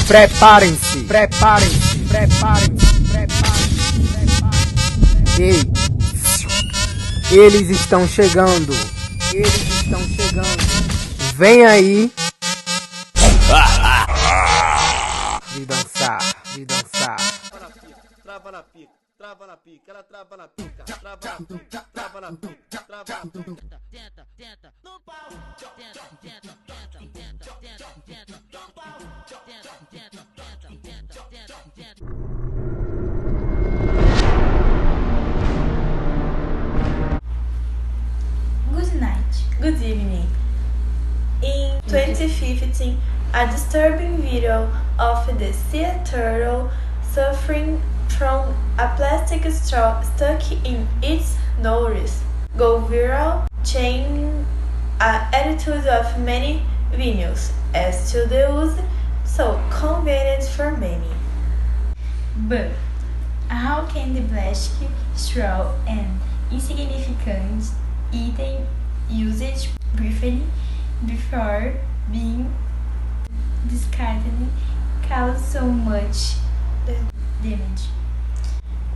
Preparem-se, preparem-se, preparem-se, preparem-se, preparem-se. Ei, eles estão chegando, eles estão chegando. Vem aí. De dançar, de dançar. Trava na pica, trava na pica, ela trava na pica, trava na pica, trava na pica, trava na pica. Tenta, tenta, no pau, tenta, tenta, tenta, tenta, tenta, tenta, no pau, tenta, tenta, tenta, tenta, tenta, tenta. Good night, good evening. In 2015, a disturbing video of the sea turtle suffering from a plastic straw stuck in its nose go viral, changing the attitude of many venues as to the use so convenient for many. But how can the plastic straw and insignificant item used briefly before being discarded cause so much damage?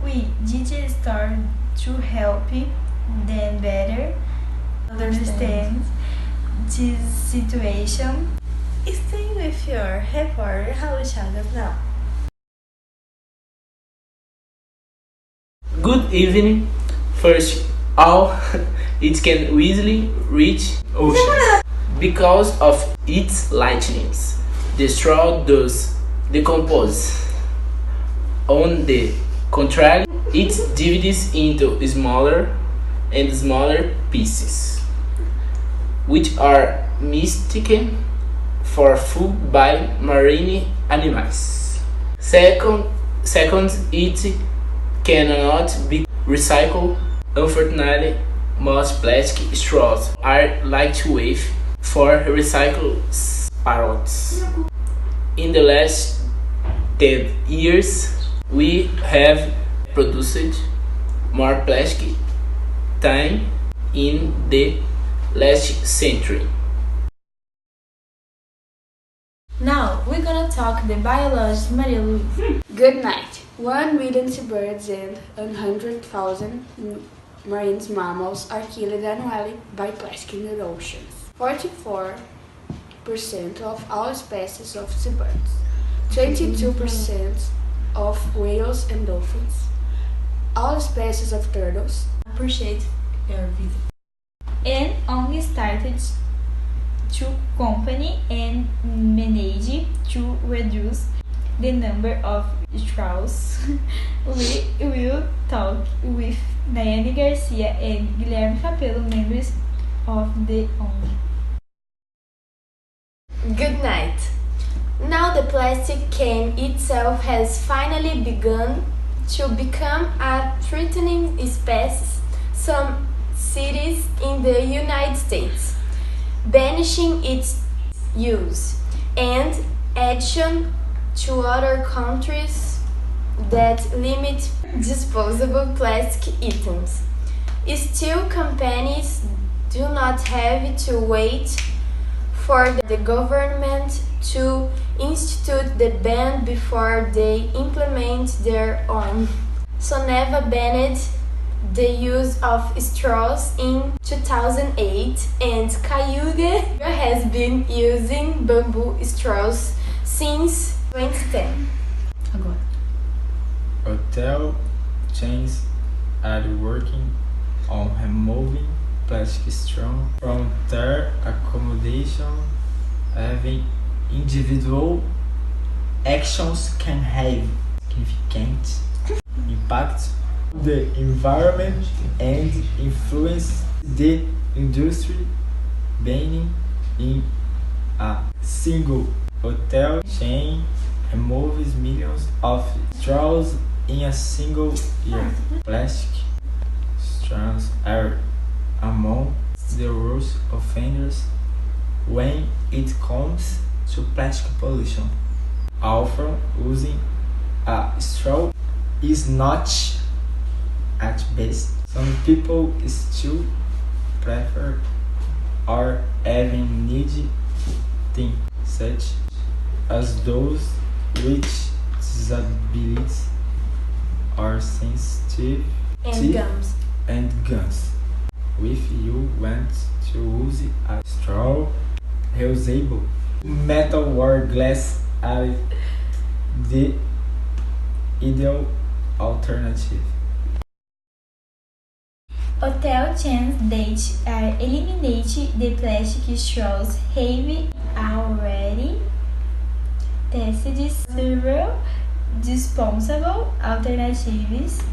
We did start to help them better understand this situation. Stay with your reporter, Tiago now. Good evening. First all, it can easily reach oceans because of its lightness. The straw does decompose. On the contrary, it divides into smaller and smaller pieces, which are mistaken for food by marine animals. Second, it cannot be recycled. Unfortunately, most plastic straws are lightweight for recycled parts. In the last 10 years, we have produced more plastic than in the last century. Now we're gonna talk the biologist Maria Luisa. Good night. 1 million seabirds and 100,000 marine mammals are killed annually by plastic in the oceans. 44% of all species of seabirds, 22% of whales and dolphins, all species of turtles. Appreciate your visit. And only started to company and manage to reduce the number of straws. We will talk with Nayane Garcia and Guilherme Capello, members of the ONG. Good night. Now the plastic can itself has finally begun to become a threatening species. Some cities in the United States banishing its use, and action to other countries that limit disposable plastic items. Still, companies do not have to wait for the government to institute the ban before they implement their own. Soneva banned the use of straws in 2008, and Cayuga has been using bamboo straws since 2010. Agora. Hotel chains are working on removing plastic straws from their accommodation. Having individual actions can have significant impact on the environment and influence the industry. Banning in a single hotel chain removes millions of straws in a single year. Plastic straws are among the worst offenders when it comes to plastic pollution. Often using a straw is not at best. Some people still prefer or even need things such as those with disabilities or sensitive And gums. and guns. If you want to use a straw, reusable metal or glass are the ideal alternative. Hotel chains that are eliminate the plastic straws have already tested several disposable alternatives.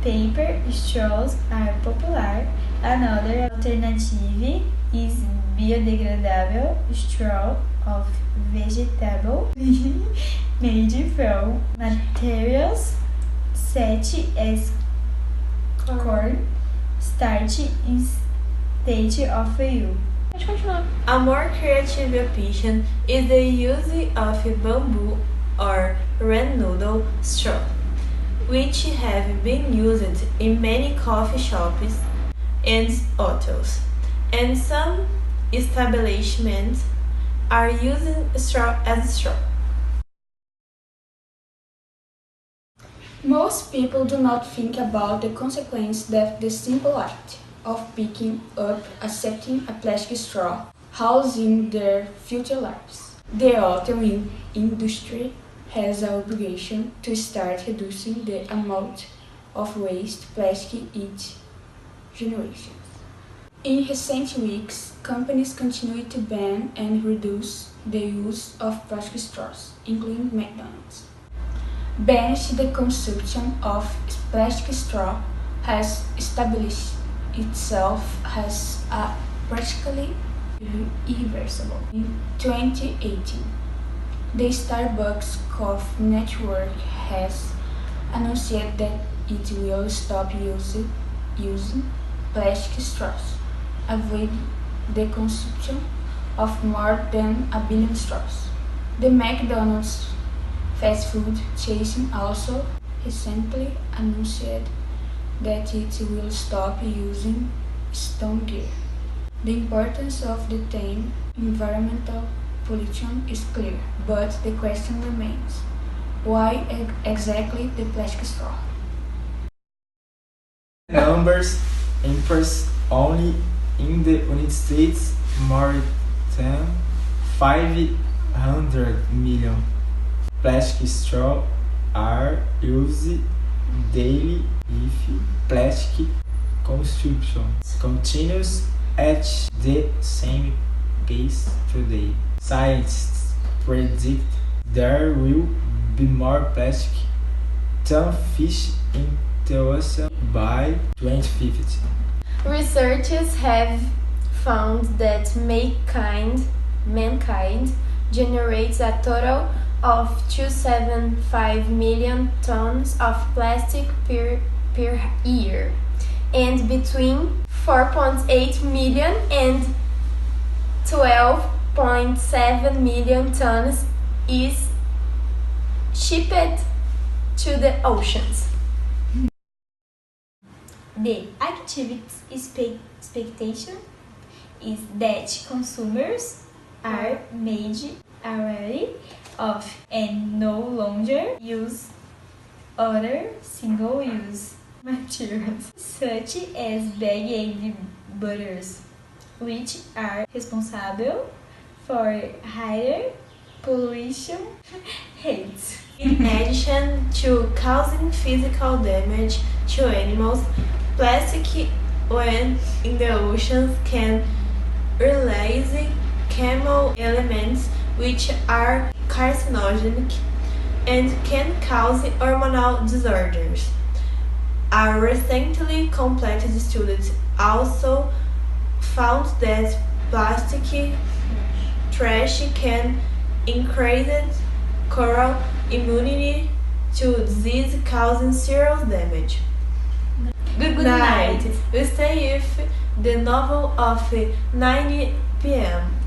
Paper straws are popular. Another alternative is biodegradable straw of vegetable made from materials such as corn, starch instead of oil. Pode continuar. A more creative option is the use of bamboo or red noodle straw, which have been used in many coffee shops and hotels, and some establishments are using straw as straw. Most people do not think about the consequence that the simple act of picking up, accepting a plastic straw has in their future lives. The hotel industry has an obligation to start reducing the amount of waste plastic it generates. In recent weeks, companies continue to ban and reduce the use of plastic straws, including McDonald's. Banning the consumption of plastic straw has established itself as a practically irreversible. In 2018, the Starbucks Coffee Network has announced that it will stop using plastic straws, avoid the consumption of more than a billion straws. The McDonald's fast food chain also recently announced that it will stop using stone gear. The importance of the term environmental pollution is clear, but the question remains, why exactly the plastic straw? Numbers impress only in the United States more than 500 million plastic straws are used daily if plastic consumption continues at the same pace today. Scientists predict there will be more plastic than fish in the ocean by 2050. Researchers have found that mankind generates a total of 275 million tons of plastic per year, and between 4.8 million and 12.7 million tons is shipped to the oceans. The active expectation is that consumers are made aware of and no longer use other single-use materials such as bag and butters, which are responsible for higher pollution rates. In addition to causing physical damage to animals, plastic when in the oceans can release chemical elements which are carcinogenic and can cause hormonal disorders. A recently completed study also found that plastic trash can increase coral immunity to disease, causing serious damage. Good night. We stay with the novel of 9 p.m.